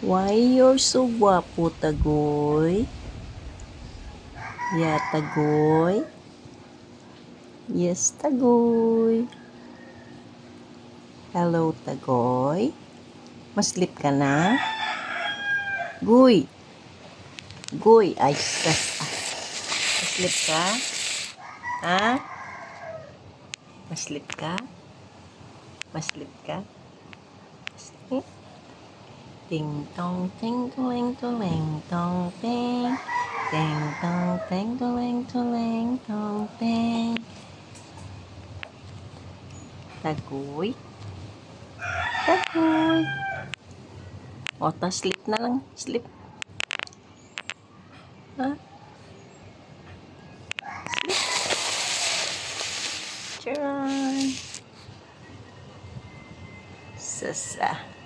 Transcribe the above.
Why you're so guwapo, Tagoy? Yeah, Tagoy? Yes, Tagoy. Hello, Tagoy. Maslip ka na? Guy! Guy! Ay, sas. Maslip ka? Ha? Maslip ka? Maslip ka? Maslip? Ting tong ting tuling tuling tong ting. Ting tong ting tuling tuling tong ting. Tagoy? Tagoy! O, sleep na lang. Sleep. Ha? Sleep. Charan! Sasa.